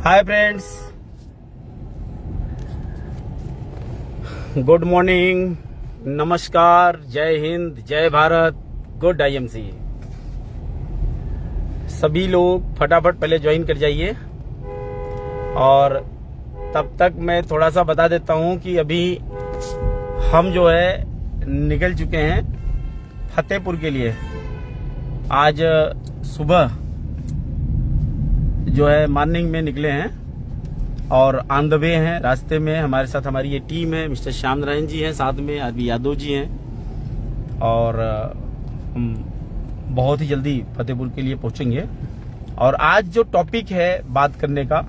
Hi friends, good morning, नमस्कार, जय हिंद, जय भारत, गुड आईएमसी। सभी लोग फटाफट पहले ज्वाइन कर जाइए। और तब तक मैं थोड़ा सा बता देता हूं कि अभी हम जो है निकल चुके हैं फतेहपुर के लिए। आज सुबह जो है मॉर्निंग में निकले हैं और ऑन द वे हैं। रास्ते में हमारे साथ हमारी ये टीम है, मिस्टर श्याम नारायण जी हैं, साथ में आरबी यादव जी हैं और हम बहुत ही जल्दी फतेहपुर के लिए पहुंचेंगे। और आज जो टॉपिक है बात करने का,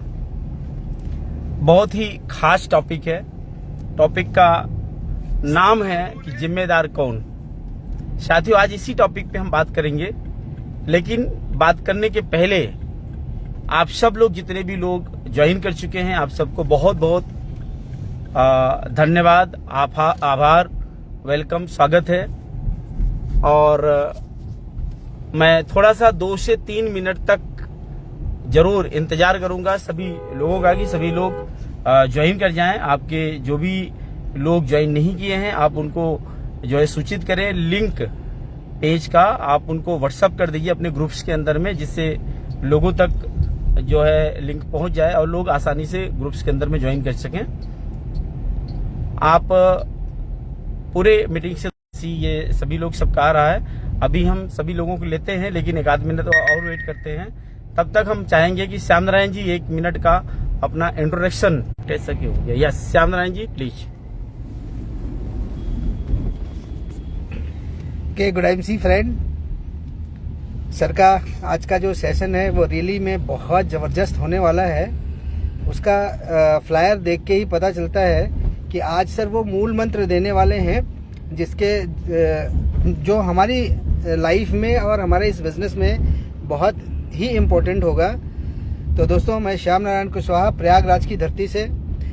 बहुत ही खास टॉपिक है। टॉपिक का नाम है कि जिम्मेदार कौन। साथियों, आज इसी टॉपिक पे हम बात करेंगे, लेकिन बात करने के पहले आप सब लोग जितने भी लोग ज्वाइन कर चुके हैं, आप सबको बहुत बहुत धन्यवाद, आभार, वेलकम, स्वागत है। और मैं थोड़ा सा 2 से 3 मिनट तक जरूर इंतजार करूंगा सभी लोगों का कि सभी लोग ज्वाइन कर जाएं। आपके जो भी लोग ज्वाइन नहीं किए हैं, आप उनको जो है सूचित करें। लिंक पेज का आप उनको व्हाट्सएप कर दीजिए अपने ग्रुप्स के अंदर में, जिससे लोगों तक जो है लिंक पहुंच जाए और लोग आसानी से ग्रुप्स के अंदर में ज्वाइन कर सकें। आप पूरे मीटिंग से ये सभी लोग सबका आ रहा है। अभी हम सभी लोगों को लेते हैं, लेकिन 1 आध मिनट और वेट करते हैं। तब तक हम चाहेंगे कि श्याम नारायण जी 1 मिनट का अपना इंट्रोडक्शन दे सके। हो गया। Yes, Shyam Narayan ji please. के गुड आईएमसी फ्रेंड, सर का आज का जो सेशन है वो रियली में बहुत ज़बरदस्त होने वाला है। उसका फ्लायर देख के ही पता चलता है कि आज सर वो मूल मंत्र देने वाले हैं जिसके जो हमारी लाइफ में और हमारे इस बिज़नेस में बहुत ही इम्पोर्टेंट होगा। तो दोस्तों, मैं श्याम नारायण कुशवाहा, प्रयागराज की धरती से।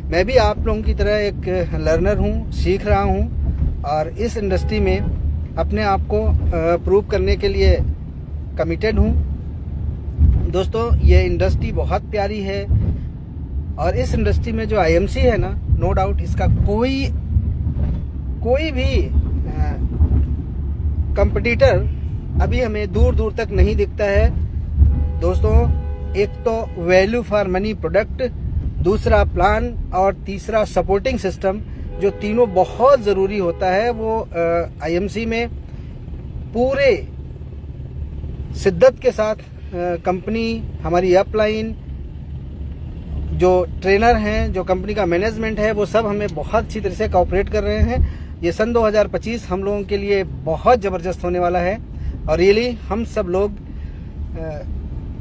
मैं भी आप लोगों की तरह एक लर्नर हूँ, सीख रहा हूँ और इस इंडस्ट्री में अपने आप को प्रूव करने के लिए कमिटेड हूँ। दोस्तों, ये इंडस्ट्री बहुत प्यारी है और इस इंडस्ट्री में जो आईएमसी है ना, नो डाउट इसका कोई भी कंपटीटर अभी हमें दूर दूर तक नहीं दिखता है। दोस्तों, एक तो वैल्यू फॉर मनी प्रोडक्ट, दूसरा प्लान और तीसरा सपोर्टिंग सिस्टम, जो तीनों बहुत ज़रूरी होता है। वो आईएमसी में पूरे शिद्दत के साथ कंपनी, हमारी अपलाइन, जो ट्रेनर हैं, जो कंपनी का मैनेजमेंट है, वो सब हमें बहुत अच्छी तरह से कोऑपरेट कर रहे हैं। ये सन 2025 हम लोगों के लिए बहुत ज़बरदस्त होने वाला है और रियली हम सब लोग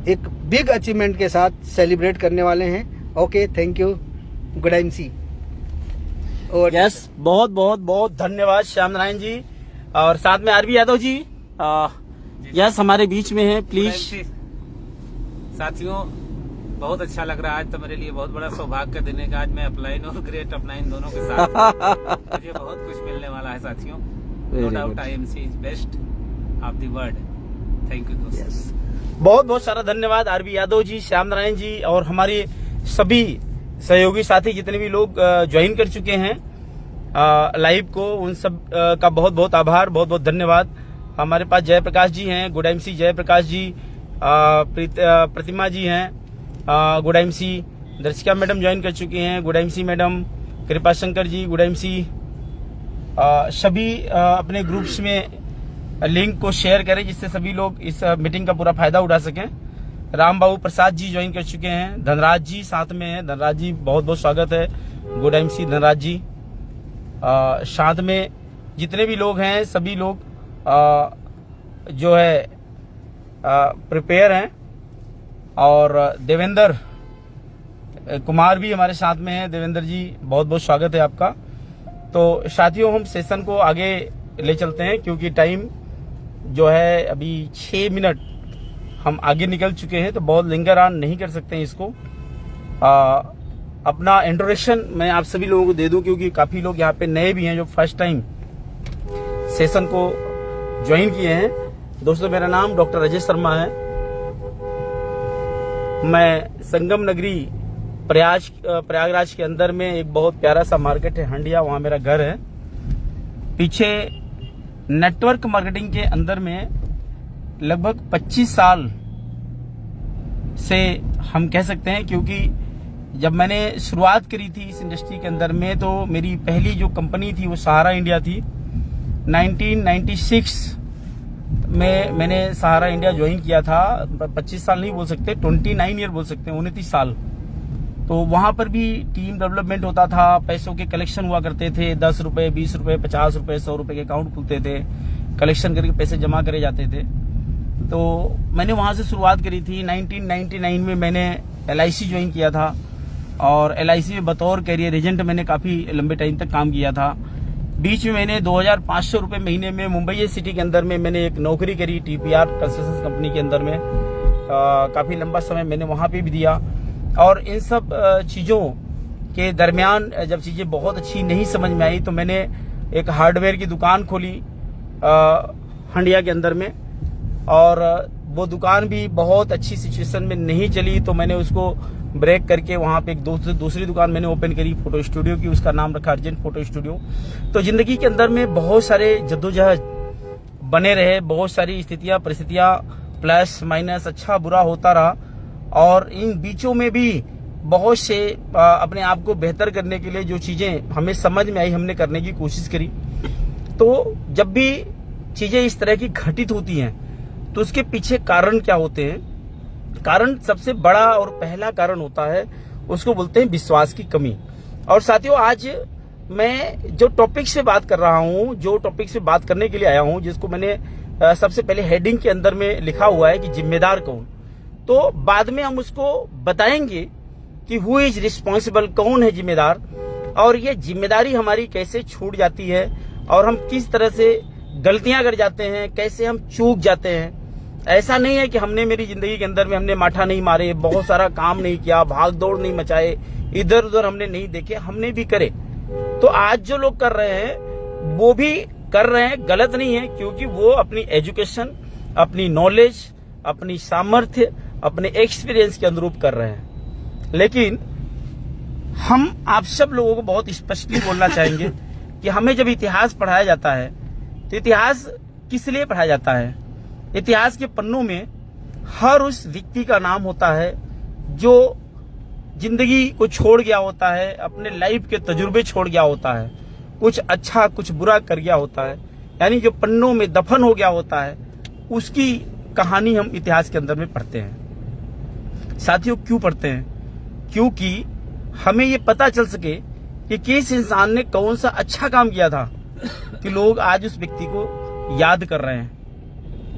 एक बिग अचीवमेंट के साथ सेलिब्रेट करने वाले हैं। Okay, thank you, good IMC. और यस, बहुत बहुत बहुत धन्यवाद श्याम नारायण जी। और साथ में आरबी यादव जी यस हमारे बीच में है, प्लीज। साथियों, बहुत अच्छा लग रहा है। आज तो मेरे लिए बहुत बड़ा सौभाग्य का दिन है कि आज मैं अपलाइन और ग्रेट अपलाइन दोनों के साथ मुझे बहुत कुछ मिलने वाला है साथियों। No doubt IMC is best of the world. Thank you दोस्तों। बहुत बहुत सारा धन्यवाद आरबी यादव जी, श्याम नारायण जी और हमारे सभी सहयोगी साथी जितने भी लोग ज्वाइन कर चुके हैं लाइव को, उन सब का बहुत बहुत आभार, बहुत बहुत धन्यवाद। हमारे पास जयप्रकाश जी हैं, गुड आईएमसी जयप्रकाश जी, प्रतिमा जी हैं, गुड आईएमसी। दर्शिका मैडम ज्वाइन कर चुकी हैं, गुड आईएमसी मैडम। कृपा शंकर जी, गुड आईएमसी। सभी अपने ग्रुप्स में लिंक को शेयर करें जिससे सभी लोग इस मीटिंग का पूरा फायदा उठा सकें। राम बाबू प्रसाद जी ज्वाइन कर चुके हैं, धनराज जी साथ में हैं। धनराज जी बहुत बहुत स्वागत है, गुड आईएमसी धनराज जी। साथ में जितने भी लोग हैं सभी लोग जो है प्रिपेयर हैं। और देवेंद्र कुमार भी हमारे साथ में हैं। देवेंद्र जी बहुत बहुत स्वागत है आपका। तो साथियों, हम सेशन को आगे ले चलते हैं क्योंकि टाइम जो है अभी 6 मिनट हम आगे निकल चुके हैं, तो बहुत लिंगर ऑन नहीं कर सकते हैं इसको। अपना इंट्रोडक्शन मैं आप सभी लोगों को दे दूं क्योंकि काफी लोग यहाँ पे नए भी हैं जो फर्स्ट टाइम सेशन को ज्वाइन किए हैं। दोस्तों, मेरा नाम डॉक्टर अजय शर्मा है। मैं संगम नगरी प्रयागराज के अंदर में एक बहुत प्यारा सा मार्केट है हंडिया, वहां मेरा घर है। पीछे नेटवर्क मार्केटिंग के अंदर में लगभग 25 साल से हम कह सकते हैं, क्योंकि जब मैंने शुरुआत करी थी इस इंडस्ट्री के अंदर में तो मेरी पहली जो कंपनी थी वो सहारा इंडिया थी। 1996 में मैंने सहारा इंडिया ज्वाइन किया था। 25 साल नहीं बोल सकते, 29 ईयर बोल सकते हैं, 29 साल। तो वहां पर भी टीम डेवलपमेंट होता था, पैसों के कलेक्शन हुआ करते थे। 10 रुपए, 20 रुपए, 50 रुपए, 100 रुपए के अकाउंट खुलते थे, कलेक्शन करके पैसे जमा करे जाते थे। तो मैंने वहां से शुरुआत करी थी। 1999 में मैंने LIC ज्वाइन किया था और LIC में बतौर कैरियर एजेंट मैंने काफी लंबे टाइम तक काम किया था। बीच में मैंने 2500 रुपए महीने में मुंबई सिटी के अंदर में मैंने एक नौकरी करी TPR कंस्ट्रक्शन कंपनी के अंदर में। काफी लंबा समय मैंने वहां पे भी दिया। और इन सब चीजों के दरमियान जब चीजें बहुत अच्छी नहीं समझ में आई तो मैंने एक हार्डवेयर की दुकान खोली हंडिया के अंदर में, और वो दुकान भी बहुत अच्छी सिचुएशन में नहीं चली। तो मैंने उसको ब्रेक करके वहां पे एक दूसरी दुकान मैंने ओपन करी फोटो स्टूडियो की, उसका नाम रखा अर्जेंट फोटो स्टूडियो। तो जिंदगी के अंदर में बहुत सारे जद्दोजहद बने रहे, बहुत सारी स्थितियां परिस्थितियां प्लस माइनस अच्छा बुरा होता रहा, और इन बीचों में भी बहुत से अपने आप को बेहतर करने के लिए जो चीजें हमें समझ में आई हमने करने की कोशिश करी। तो जब भी चीजें इस तरह की घटित होती हैं तो उसके पीछे कारण क्या होते हैं? कारण सबसे बड़ा और पहला कारण होता है, उसको बोलते हैं विश्वास की कमी। और साथियों, आज मैं जो टॉपिक से बात कर रहा हूं, जो टॉपिक से बात करने के लिए आया हूं, जिसको मैंने सबसे पहले हेडिंग के अंदर में लिखा हुआ है कि जिम्मेदार कौन, तो बाद में हम उसको बताएंगे कि हु इज रिस्पॉन्सिबल, कौन है जिम्मेदार, और ये जिम्मेदारी हमारी कैसे छूट जाती है और हम किस तरह से गलतियां कर जाते हैं, कैसे हम चूक जाते हैं। ऐसा नहीं है कि हमने मेरी जिंदगी के अंदर में हमने माठा नहीं मारे, बहुत सारा काम नहीं किया, भाग दौड़ नहीं मचाए, इधर उधर हमने नहीं देखे, हमने भी करे। तो आज जो लोग कर रहे हैं वो भी कर रहे हैं, गलत नहीं है, क्योंकि वो अपनी एजुकेशन, अपनी नॉलेज, अपनी सामर्थ्य, अपने एक्सपीरियंस के अनुरूप कर रहे हैं। लेकिन हम आप सब लोगों को बहुत स्पष्टली बोलना चाहेंगे कि हमें जब इतिहास पढ़ाया जाता है तो इतिहास किस लिए पढ़ाया जाता है? इतिहास के पन्नों में हर उस व्यक्ति का नाम होता है जो जिंदगी को छोड़ गया होता है, अपने लाइफ के तजुर्बे छोड़ गया होता है, कुछ अच्छा कुछ बुरा कर गया होता है, यानी जो पन्नों में दफन हो गया होता है, उसकी कहानी हम इतिहास के अंदर में पढ़ते हैं। साथियों, क्यों पढ़ते हैं? क्योंकि हमें ये पता चल सके कि किस इंसान ने कौन सा अच्छा काम किया था कि लोग आज उस व्यक्ति को याद कर रहे हैं,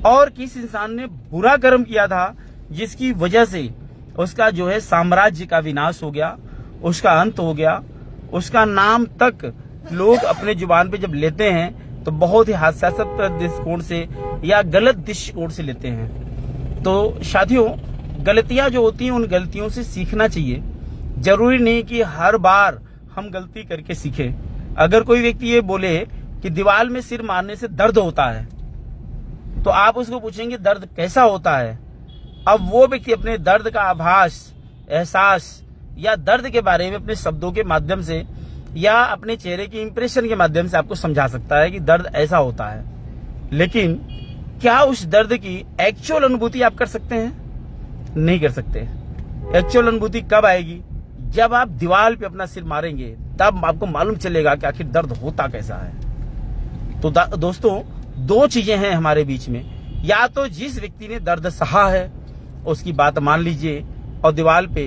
और किस इंसान ने बुरा कर्म किया था जिसकी वजह से उसका जो है साम्राज्य का विनाश हो गया, उसका अंत हो गया, उसका नाम तक लोग अपने जुबान पे जब लेते हैं तो बहुत ही हास्यास्पद दृष्टिकोण से या गलत दृष्टिकोण से लेते हैं। तो साथियों, गलतियां जो होती हैं उन गलतियों से सीखना चाहिए। जरूरी नहीं कि हर बार हम गलती करके सीखें। अगर कोई व्यक्ति ये बोले कि दीवार में सिर मारने से दर्द होता है तो आप उसको पूछेंगे दर्द कैसा होता है? अब वो व्यक्ति अपने दर्द का आभास, एहसास या दर्द के बारे में अपने शब्दों के माध्यम से या अपने चेहरे की इंप्रेशन के माध्यम से आपको समझा सकता है कि दर्द ऐसा होता है। लेकिन क्या उस दर्द की एक्चुअल अनुभूति आप कर सकते हैं? नहीं कर सकते। एक्चुअल अनुभूति कब आएगी? जब आप दीवार पे अपना सिर मारेंगे, तब आपको मालूम चलेगा कि आखिर दर्द होता कैसा है। तो दोस्तों, दो चीजें हैं हमारे बीच में। या तो जिस व्यक्ति ने दर्द सहा है उसकी बात मान लीजिए और दीवार पे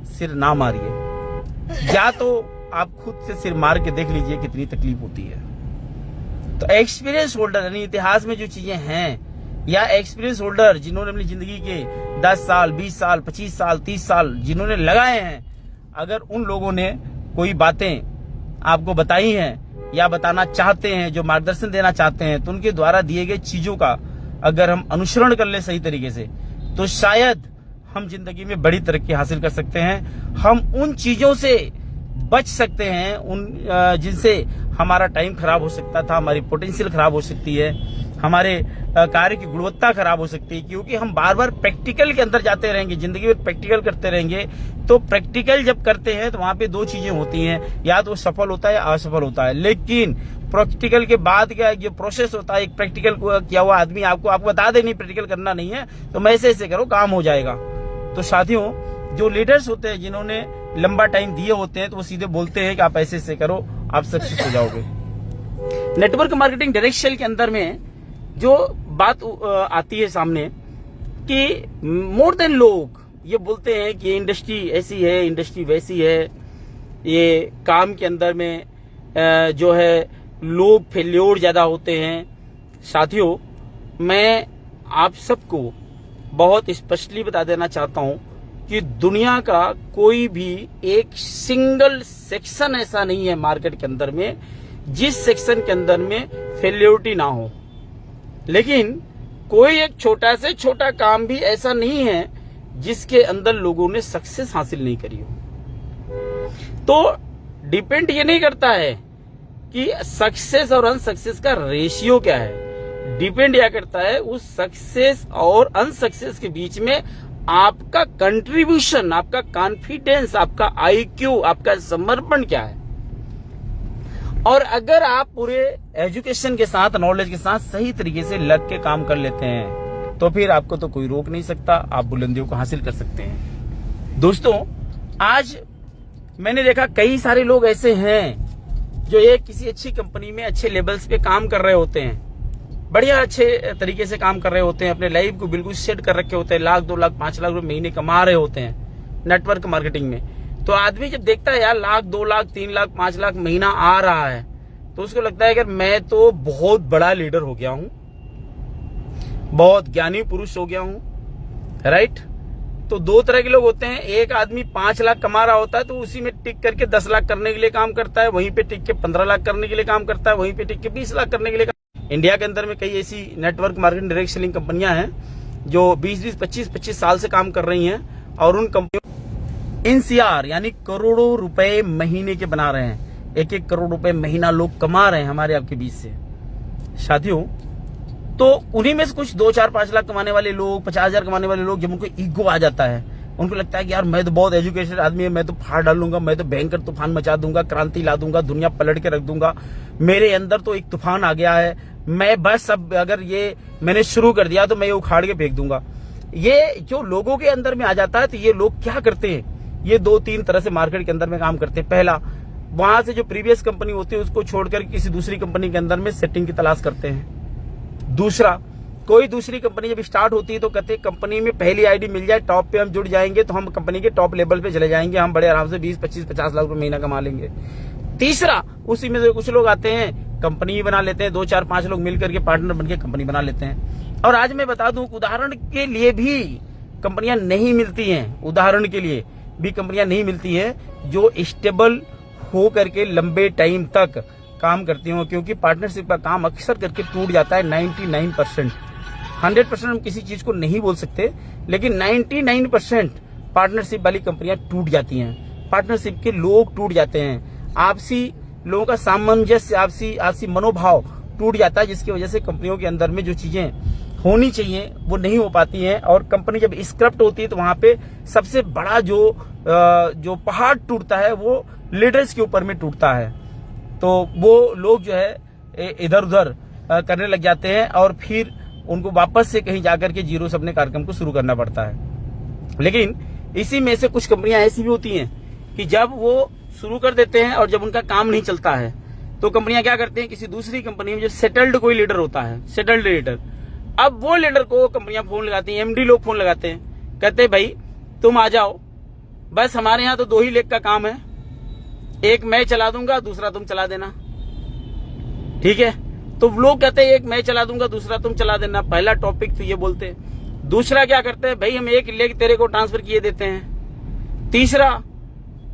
सिर ना मारिए, या तो आप खुद से सिर मार के देख लीजिए कितनी तकलीफ होती है। तो एक्सपीरियंस होल्डर यानी इतिहास में जो चीजें हैं, या एक्सपीरियंस होल्डर जिन्होंने अपनी जिंदगी के 10 साल, 20 साल, 25 साल, 30 साल जिन्होंने लगाए हैं, अगर उन लोगों ने कोई बातें आपको बताई हैं या बताना चाहते हैं, जो मार्गदर्शन देना चाहते हैं, तो उनके द्वारा दिए गए चीजों का अगर हम अनुसरण कर ले सही तरीके से, तो शायद हम जिंदगी में बड़ी तरक्की हासिल कर सकते हैं। हम उन चीजों से बच सकते हैं उन जिनसे हमारा टाइम खराब हो सकता था, हमारी पोटेंशियल खराब हो सकती है, हमारे कार्य की गुणवत्ता खराब हो सकती है, क्योंकि हम बार बार प्रैक्टिकल के अंदर जाते रहेंगे, जिंदगी में प्रैक्टिकल करते रहेंगे। तो प्रैक्टिकल जब करते हैं तो वहां पे दो चीजें होती हैं, या तो सफल होता है या असफल होता है। लेकिन प्रैक्टिकल के बाद क्या जो प्रोसेस होता है, एक प्रैक्टिकल किया हुआ आदमी आपको बता दे नहीं प्रैक्टिकल करना नहीं है तो मैं ऐसे करो काम हो जाएगा। तो साथियों, जो लीडर्स होते हैं जिन्होंने लंबा टाइम दिए होते हैं तो वो सीधे बोलते हैं कि आप ऐसे करो, आप सक्सेस हो जाओगे। नेटवर्क मार्केटिंग डायरेक्ट के अंदर में जो बात आती है सामने कि मोर देन लोग ये बोलते हैं कि इंडस्ट्री ऐसी है, इंडस्ट्री वैसी है, ये काम के अंदर में जो है लोग फेल्योर ज्यादा होते हैं। साथियों, मैं आप सबको बहुत स्पष्टली बता देना चाहता हूं कि दुनिया का कोई भी एक सिंगल सेक्शन ऐसा नहीं है मार्केट के अंदर में जिस सेक्शन के अंदर में फेल्योरिटी ना हो। लेकिन कोई एक छोटा से छोटा काम भी ऐसा नहीं है जिसके अंदर लोगों ने सक्सेस हासिल नहीं करी हो। तो डिपेंड ये नहीं करता है कि सक्सेस और अनसक्सेस का रेशियो क्या है, डिपेंड यह करता है उस सक्सेस और अनसक्सेस के बीच में आपका कंट्रीब्यूशन, आपका कॉन्फिडेंस, आपका IQ, आपका समर्पण क्या है। और अगर आप पूरे एजुकेशन के साथ, नॉलेज के साथ सही तरीके से लग के काम कर लेते हैं तो फिर आपको तो कोई रोक नहीं सकता, आप बुलंदियों को हासिल कर सकते हैं। दोस्तों, आज मैंने देखा कई सारे लोग ऐसे हैं जो एक किसी अच्छी कंपनी में अच्छे लेवल्स पे काम कर रहे होते हैं, बढ़िया अच्छे तरीके से काम कर रहे होते हैं, अपने लाइफ को बिल्कुल सेट कर रखे होते हैं, 1 लाख 2 लाख 5 लाख रुपए महीने कमा रहे होते हैं नेटवर्क मार्केटिंग में। तो आदमी जब देखता है यार 1 लाख 2 लाख 3 लाख 5 लाख महीना आ रहा है तो उसको लगता है कि मैं तो बहुत बड़ा लीडर हो गया हूं, बहुत ज्ञानी पुरुष हो गया हूं, राइट। तो दो तरह के लोग होते हैं, एक आदमी 5 लाख कमा रहा होता है तो उसी में टिक करके 10 लाख करने के लिए काम करता है, वहीं पे टिक के 15 लाख करने के लिए काम करता है, वहीं पे टिक के 20 लाख करने के लिए इंडिया के अंदर में कई ऐसी नेटवर्क मार्केटिंग डायरेक्ट सेलिंग कंपनियां हैं जो 20-20, 25-25 साल से काम कर रही हैं और उन कंपनियों NCR यानी करोड़ों रुपए महीने के बना रहे हैं, 1-1 करोड़ रुपए महीना लोग कमा रहे हैं हमारे आपके बीच से। साथियों, तो उन्हीं में से कुछ 2, 4, 5 लाख कमाने वाले लोग, 50,000 कमाने वाले लोग, जब उनको ईगो आ जाता है, उनको लगता है कि यार मैं तो बहुत एजुकेटेड आदमी है, मैं तो फाड़ डालूंगा, मैं तो भयंकर तूफान मचा दूंगा, क्रांति ला दूंगा, दुनिया पलट के रख दूंगा, मेरे अंदर तो एक तूफान आ गया है, मैं बस अब अगर ये मैंने शुरू कर दिया तो मैं ये उखाड़ के फेंक दूंगा। ये जो लोगों के अंदर में आ जाता है तो ये लोग क्या करते हैं, ये 2-3 तरह से मार्केट के अंदर में काम करते हैं। पहला, वहां से जो प्रीवियस कंपनी होती है उसको छोड़कर किसी दूसरी कंपनी के अंदर में सेटिंग की तलाश करते हैं। दूसरा, कोई दूसरी कंपनी जब स्टार्ट होती है तो कहते हैं कंपनी में पहली आईडी मिल जाए, टॉप पे हम जुड़ जाएंगे तो हम कंपनी के टॉप लेवल पे चले जाएंगे, हम बड़े आराम से 20-25-50 लाख रुपए महीना कमा लेंगे। तीसरा, उसी में से कुछ लोग आते हैं कंपनी बना लेते हैं, 2, 4, 5 लोग मिलकर के पार्टनर बनके कंपनी बना लेते हैं। और आज मैं बता दूं, उदाहरण के लिए भी कंपनियां नहीं मिलती हैं, उदाहरण के लिए भी कंपनियां नहीं मिलती है जो स्टेबल हो करके लंबे टाइम तक काम करती हो, क्योंकि पार्टनरशिप का काम अक्सर करके टूट जाता है 99%। 100% हम किसी चीज को नहीं बोल सकते, लेकिन 99% पार्टनरशिप वाली कंपनियां टूट जाती हैं, पार्टनरशिप के लोग टूट जाते हैं, आपसी लोगों का सामंजस्य, आपसी मनोभाव टूट जाता है, जिसकी वजह से कंपनियों के अंदर में जो चीजें होनी चाहिए वो नहीं हो पाती हैं। और कंपनी जब स्क्रप्ट होती है तो वहां पे सबसे बड़ा जो पहाड़ टूटता है वो लीडर्स के ऊपर में टूटता है। तो वो लोग जो है इधर उधर करने लग जाते हैं और फिर उनको वापस से कहीं जाकर के जीरो से अपने कार्यक्रम को शुरू करना पड़ता है। लेकिन इसी में से कुछ कंपनियां ऐसी भी होती हैं कि जब वो शुरू कर देते हैं और जब उनका काम नहीं चलता है तो कंपनियां क्या करती हैं, किसी दूसरी कंपनी में जो सेटल्ड कोई लीडर होता है, सेटल्ड लीडर, अब वो लीडर को कंपनियां फोन लगाती हैं, MD लोग फोन लगाते हैं, कहते हैं भाई तुम आ जाओ, बस हमारे यहाँ तो 2 ही लेग का काम है, एक मैं चला दूंगा, दूसरा तुम चला देना, ठीक है। तो लोग कहते हैं एक मैं चला दूंगा, दूसरा तुम चला देना, पहला टॉपिक तो ये बोलते हैं। दूसरा क्या करते हैं, भाई हम 1 लेग तेरे को ट्रांसफर किए देते हैं। तीसरा,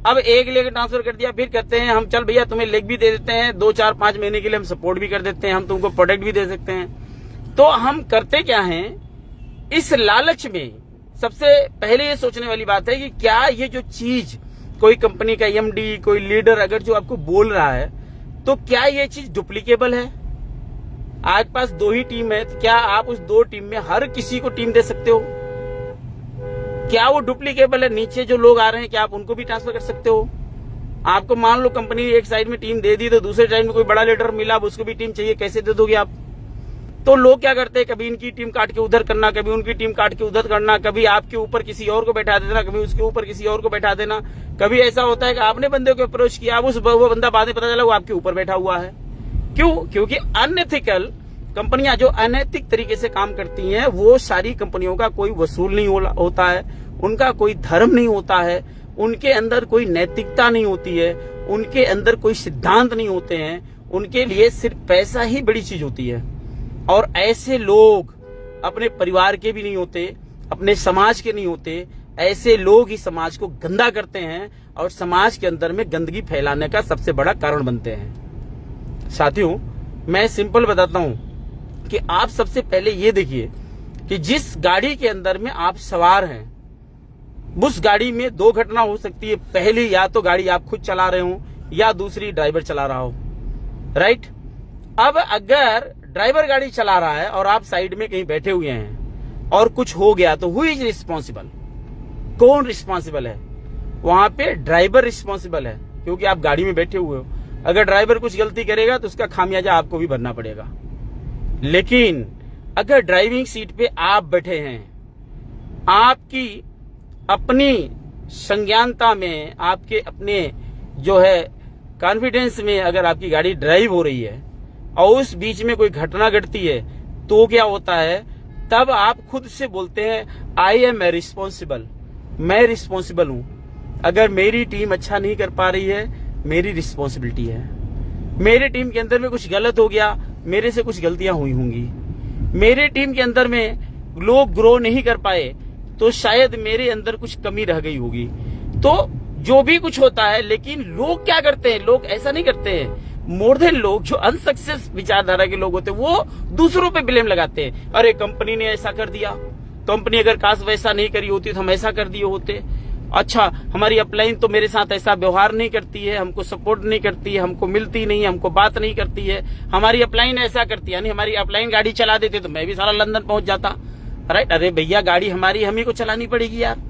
अब 1 लेग ट्रांसफर कर दिया, फिर कहते हैं हम चल भैया तुम्हें लेग भी दे देते हैं, 2, 4, 5 महीने के लिए हम सपोर्ट भी कर देते हैं, हम तुमको प्रोडक्ट भी दे सकते हैं। तो हम करते क्या हैं, इस लालच में सबसे पहले ये सोचने वाली बात है कि क्या ये जो चीज कोई कंपनी का MD, कोई लीडर अगर जो आपको बोल रहा है तो क्या ये चीज डुप्लीकेबल है। आपके पास 2 ही टीम है, तो क्या आप उस 2 टीम में हर किसी को टीम दे सकते हो? क्या वो डुप्लीकेबल है? नीचे जो लोग आ रहे हैं क्या आप उनको भी ट्रांसफर कर सकते हो? आपको मान लो कंपनी एक साइड में टीम दे दी, तो दूसरे साइड में कोई बड़ा लीडर मिला, अब उसको भी टीम चाहिए, कैसे दे दोगे आप? तो लोग क्या करते हैं, कभी इनकी टीम काट के उधर करना, कभी उनकी टीम काट के उधर करना, कभी आपके ऊपर किसी और को बैठा देना, कभी उसके ऊपर किसी और को बैठा देना। कभी ऐसा होता है कि आपने बंदे को अप्रोच किया, अब वो बंदा बाद में पता चला वो आपके ऊपर बैठा हुआ है। क्यों? क्योंकि अनएथिकल कंपनियां जो अनैतिक तरीके से काम करती हैं, वो सारी कंपनियों का कोई वसूल नहीं होता है, उनका कोई धर्म नहीं होता है, उनके अंदर कोई नैतिकता नहीं होती है, उनके अंदर कोई सिद्धांत नहीं होते हैं, उनके लिए सिर्फ पैसा ही बड़ी चीज होती है। और ऐसे लोग अपने परिवार के भी नहीं होते, अपने समाज के नहीं होते। ऐसे लोग ही समाज को गंदा करते हैं और समाज के अंदर में गंदगी फैलाने का सबसे बड़ा कारण बनते हैं। साथियों, मैं सिंपल बताता हूं कि आप सबसे पहले ये देखिए कि जिस गाड़ी के अंदर में आप सवार हैं, उस गाड़ी में 2 घटना हो सकती है। पहली, या तो गाड़ी आप खुद चला रहे हो या दूसरी ड्राइवर चला रहा हो, राइट। अब अगर ड्राइवर गाड़ी चला रहा है और आप साइड में कहीं बैठे हुए हैं और कुछ हो गया, तो हु इज रिस्पॉन्सिबल? कौन रिस्पॉन्सिबल है? वहां पे ड्राइवर रिस्पॉन्सिबल है, क्योंकि आप गाड़ी में बैठे हुए हो। अगर ड्राइवर कुछ गलती करेगा तो उसका खामियाजा आपको भी भरना पड़ेगा। लेकिन अगर ड्राइविंग सीट पे आप बैठे हैं, आपकी अपनी संज्ञानता में, आपके अपने जो है कॉन्फिडेंस में अगर आपकी गाड़ी ड्राइव हो रही है और उस बीच में कोई घटना घटती है, तो क्या होता है? तब आप खुद से बोलते हैं आई एम ए रिस्पॉन्सिबल, मैं रिस्पॉन्सिबल हूं। अगर मेरी टीम अच्छा नहीं कर पा रही है, मेरी रिस्पॉन्सिबिलिटी है। मेरे टीम के अंदर में कुछ गलत हो गया, मेरे से कुछ गलतियां हुई होंगी। मेरे टीम के अंदर में लोग ग्रो नहीं कर पाए, तो शायद मेरे अंदर कुछ कमी रह गई होगी। तो जो भी कुछ होता है, लेकिन लोग क्या करते हैं? लोग ऐसा नहीं करते हैं। मोर देन लोग, जो अनसक्सेस विचारधारा के लोग होते हैं, वो दूसरों पे ब्लेम लगाते हैं। अरे कंपनी ने ऐसा कर दिया, कंपनी अगर काश वैसा नहीं करी होती तो हम ऐसा कर दिए होते। अच्छा, हमारी अपलाइन तो मेरे साथ ऐसा व्यवहार नहीं करती है, हमको सपोर्ट नहीं करती है, हमको मिलती नहीं है, हमको बात नहीं करती है। हमारी अपलाइन ऐसा करती है, यानी हमारी अपलाइन गाड़ी चला देते तो मैं भी सारा लंदन पहुंच जाता, राइट। अरे भैया, गाड़ी हमारी, हम ही को चलानी पड़ेगी यार।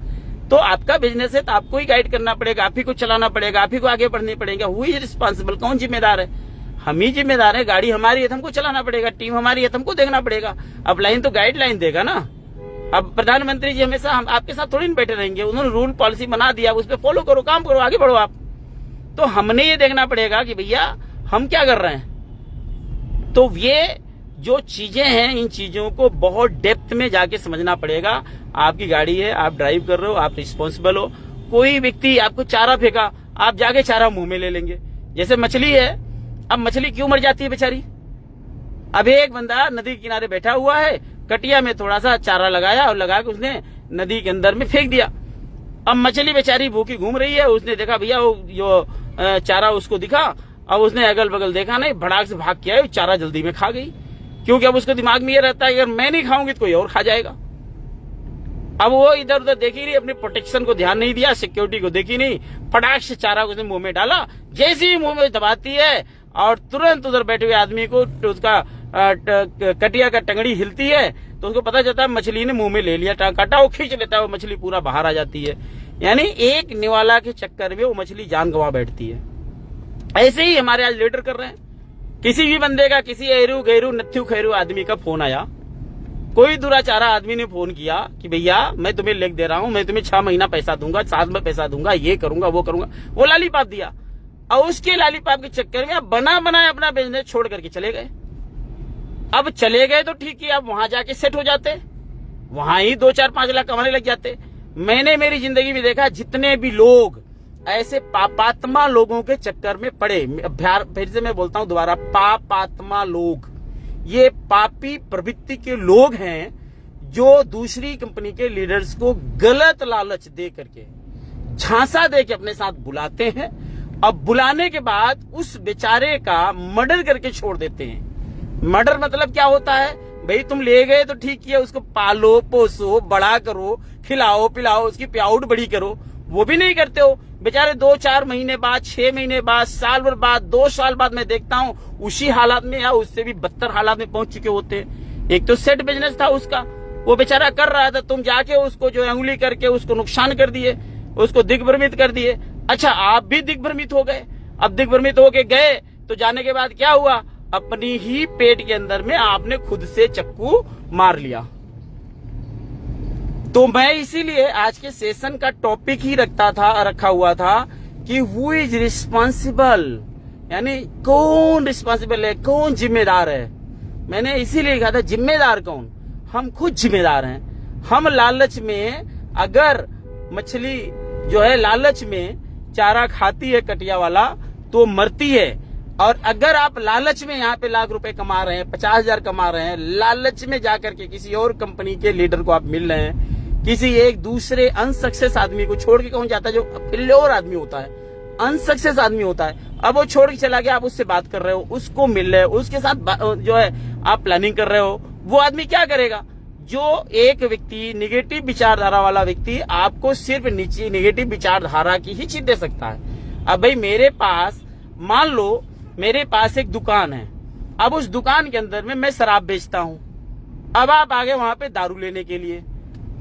तो आपका बिजनेस है तो आपको ही गाइड करना पड़ेगा, आप ही को चलाना पड़ेगा, आप ही को आगे बढ़ने पड़ेगा। Who is responsible? कौन जिम्मेदार है? हम ही जिम्मेदार है। गाड़ी हमारी है तो हमको चलाना पड़ेगा, टीम हमारी है तो हमको देखना पड़ेगा। अब लाइन तो गाइडलाइन देगा ना। अब प्रधानमंत्री जी हमेशा हम आपके साथ थोड़ी नहीं बैठे रहेंगे, उन्होंने रूल पॉलिसी बना दिया, उस पर फॉलो करो, काम करो, आगे बढ़ो आप। तो हमने ये देखना पड़ेगा कि भैया हम क्या कर रहे हैं। तो ये जो चीजें हैं, इन चीजों को बहुत डेप्थ में जाके समझना पड़ेगा। आपकी गाड़ी है, आप ड्राइव कर रहे हो, आप रिस्पॉन्सिबल हो। कोई व्यक्ति आपको चारा फेंका, आप जाके चारा मुंह में ले लेंगे। जैसे मछली है, अब मछली क्यों मर जाती है बेचारी? अब एक बंदा नदी के किनारे बैठा हुआ है, कटिया में थोड़ा सा चारा लगाया और लगा के उसने नदी के अंदर में फेंक दिया। अब मछली बेचारी भूखी घूम रही है, उसने देखा भैया वो जो चारा उसको दिखा, अब उसने अगल बगल देखा नहीं, भड़ाक से भाग के आई, चारा जल्दी में खा गई। क्योंकि अब उसके दिमाग में ये रहता है कि अगर मैं नहीं खाऊंगी तो कोई और खा जाएगा। अब वो इधर उधर देखी नहीं, अपने प्रोटेक्शन को ध्यान नहीं दिया, सिक्योरिटी को देखी नहीं, फटाक से चारा उसने मुंह में डाला। जैसे ही मुंह में दबाती है और तुरंत उधर बैठे हुए आदमी को उसका कटिया का टंगड़ी हिलती है, तो उसको पता चलता है मछली ने मुंह में ले लिया, काटा, वो खींच लेता है, वो मछली पूरा बाहर आ जाती है। यानी एक निवाला के चक्कर में वो मछली जान गंवा बैठती है। ऐसे ही हमारे आज लीडर कर रहे हैं। किसी भी बंदे का, किसी एरू गैरू नथ्यू खैरू आदमी का फोन आया, कोई दुराचारा आदमी ने फोन किया कि भैया मैं तुम्हें लिख दे रहा हूं, मैं तुम्हें 6 महीना पैसा दूंगा, 7 में पैसा दूंगा, ये करूंगा वो करूंगा, वो लालीपाप दिया। और उसके लालीपाप के चक्कर में अब बना बनाए अपना बिजनेस छोड़ करके चले गए। अब चले गए तो ठीक है, अब वहां जाके सेट हो जाते, वहां ही 2-4-5 लाख कमाने लग जाते। मैंने मेरी जिंदगी में देखा, जितने भी लोग ऐसे पापात्मा लोगों के चक्कर में पड़े, फिर से मैं बोलता हूं दोबारा, पापात्मा लोग, ये पापी प्रवृत्ति के लोग हैं जो दूसरी कंपनी के लीडर्स को गलत लालच दे करके, झांसा दे के अपने साथ बुलाते हैं। अब बुलाने के बाद उस बेचारे का मर्डर करके छोड़ देते हैं। मर्डर मतलब क्या होता है? भाई तुम ले गए तो ठीक किया, उसको पालो पोसो, बड़ा करो, खिलाओ पिलाओ, उसकी प्याउट बड़ी करो, वो भी नहीं करते हो। बेचारे 2-4 महीने बाद, 6 महीने बाद, साल भर बाद, 2 साल बाद मैं देखता हूँ उसी हालात में या उससे भी बदतर हालात में पहुंच चुके होते हैं। एक तो सेट बिजनेस था उसका, वो बेचारा कर रहा था, तुम जाके उसको जो अंगुली करके उसको नुकसान कर दिए, उसको दिग्भ्रमित कर दिए। अच्छा, आप भी दिग्भ्रमित हो गए। अब दिग्भ्रमित होके गए तो जाने के बाद क्या हुआ, अपनी ही पेट के अंदर में आपने खुद से चक्कू मार लिया। तो मैं इसीलिए आज के सेशन का टॉपिक ही रखा हुआ था कि हु इज रिस्पॉन्सिबल, यानी कौन रिस्पॉन्सिबल है, कौन जिम्मेदार है। मैंने इसीलिए लिखा था जिम्मेदार कौन, हम खुद जिम्मेदार हैं। हम लालच में, अगर मछली जो है लालच में चारा खाती है कटिया वाला तो मरती है, और अगर आप लालच में यहाँ पे लाख रुपए कमा रहे हैं, 50,000 कमा रहे हैं, लालच में जाकर के किसी और कंपनी के लीडर को आप मिल रहे हैं, किसी एक दूसरे अनसक्सेस आदमी को छोड़ के कौन जाता है, जो फेल्योर आदमी होता है, अनसक्सेस आदमी होता है, अब वो छोड़ के चला गया, आप उससे बात कर रहे हो, उसको मिल रहे हो, उसके साथ जो है आप प्लानिंग कर रहे हो, वो आदमी क्या करेगा? जो एक व्यक्ति निगेटिव विचारधारा वाला व्यक्ति आपको सिर्फ नीचे निगेटिव विचारधारा की ही चीज दे सकता है। अब भाई मेरे पास, मान लो मेरे पास एक दुकान है, अब उस दुकान के अंदर में मैं शराब बेचता हूं। अब आप आगे वहां पे दारू लेने के लिए,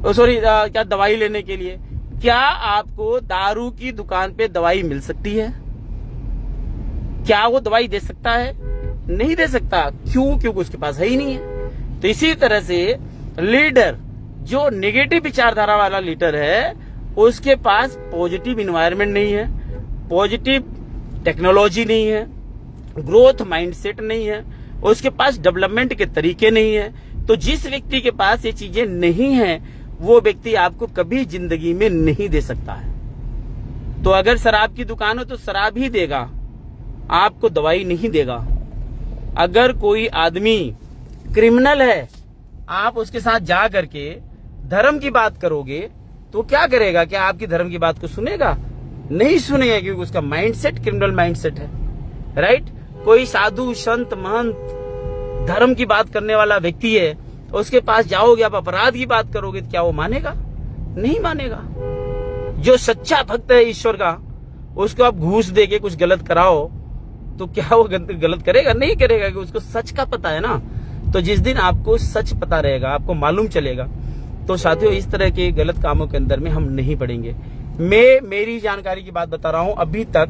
क्या दवाई लेने के लिए, क्या आपको दारू की दुकान पे दवाई मिल सकती है? क्या वो दवाई दे सकता है? नहीं दे सकता। क्यों? क्योंकि उसके पास है ही नहीं है। तो इसी तरह से लीडर, जो नेगेटिव विचारधारा वाला लीडर है, उसके पास पॉजिटिव इन्वायरमेंट नहीं है, पॉजिटिव टेक्नोलॉजी नहीं है, ग्रोथ माइंडसेट नहीं है, उसके पास डेवलपमेंट के तरीके नहीं है। तो जिस व्यक्ति के पास ये चीजें नहीं है, वो व्यक्ति आपको कभी जिंदगी में नहीं दे सकता है। तो अगर शराब की दुकान हो तो शराब ही देगा, आपको दवाई नहीं देगा। अगर कोई आदमी क्रिमिनल है, आप उसके साथ जा करके धर्म की बात करोगे तो क्या करेगा? क्या आपकी धर्म की बात को सुनेगा? नहीं सुनेगा, क्योंकि उसका माइंडसेट क्रिमिनल माइंडसेट है। राइट? कोई साधु संत महंत धर्म की बात करने वाला व्यक्ति है, उसके पास जाओगे, आप अपराध की बात करोगे तो क्या वो मानेगा? नहीं मानेगा। जो सच्चा भक्त है ईश्वर का, उसको आप घूस देके कुछ गलत कराओ तो क्या वो गलत करेगा? नहीं करेगा, कि उसको सच का पता है ना। तो जिस दिन आपको सच पता रहेगा, आपको मालूम चलेगा, तो साथियों इस तरह के गलत कामों के अंदर में हम नहीं पड़ेंगे। मैं मेरी जानकारी की बात बता रहा हूं, अभी तक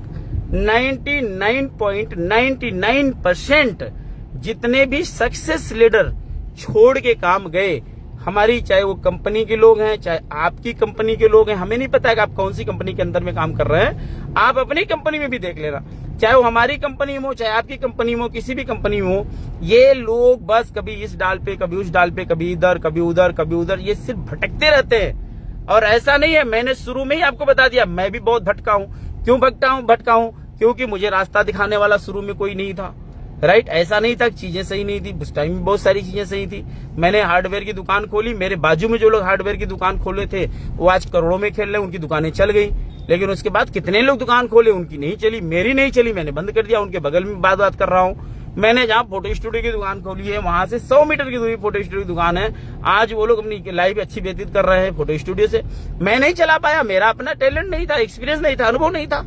99.99% जितने भी सक्सेस लीडर छोड़ के काम गए, हमारी, चाहे वो कंपनी के लोग हैं, चाहे आपकी कंपनी के लोग हैं, हमें नहीं पता है कि आप कौन सी कंपनी के अंदर में काम कर रहे हैं, आप अपनी कंपनी में भी देख लेना, चाहे वो हमारी कंपनी में हो, चाहे आपकी कंपनी में हो, किसी भी कंपनी में हो, ये लोग बस कभी इस डाल पे, कभी उस डाल पे, कभी इधर, कभी उधर, कभी उधर, ये सिर्फ भटकते रहते हैं। और ऐसा नहीं है, मैंने शुरू में ही आपको बता दिया, मैं भी बहुत भटका हूं। क्यों भटका हूं? क्योंकि मुझे रास्ता दिखाने वाला शुरू में कोई नहीं था। राइट? ऐसा नहीं था, चीजें सही नहीं थी, उस टाइम में बहुत सारी चीजें सही थी। मैंने हार्डवेयर की दुकान खोली, मेरे बाजू में जो लोग हार्डवेयर की दुकान खोले थे वो आज करोड़ों में खेल रहे, उनकी दुकानें चल गई। लेकिन उसके बाद कितने लोग दुकान खोले, उनकी नहीं चली, मेरी नहीं चली, मैंने बंद कर दिया। उनके बगल में बात कर रहा हूँ। मैंने जहाँ फोटो स्टूडियो की दुकान खोली है, वहां से 100 मीटर की दूरी फोटो स्टूडियो की दुकान है। आज वो लोग अपनी लाइफ अच्छी व्यतीत कर रहे हैं फोटो स्टूडियो से। मैं नहीं चला पाया, मेरा अपना टैलेंट नहीं था, एक्सपीरियंस नहीं था, अनुभव नहीं था।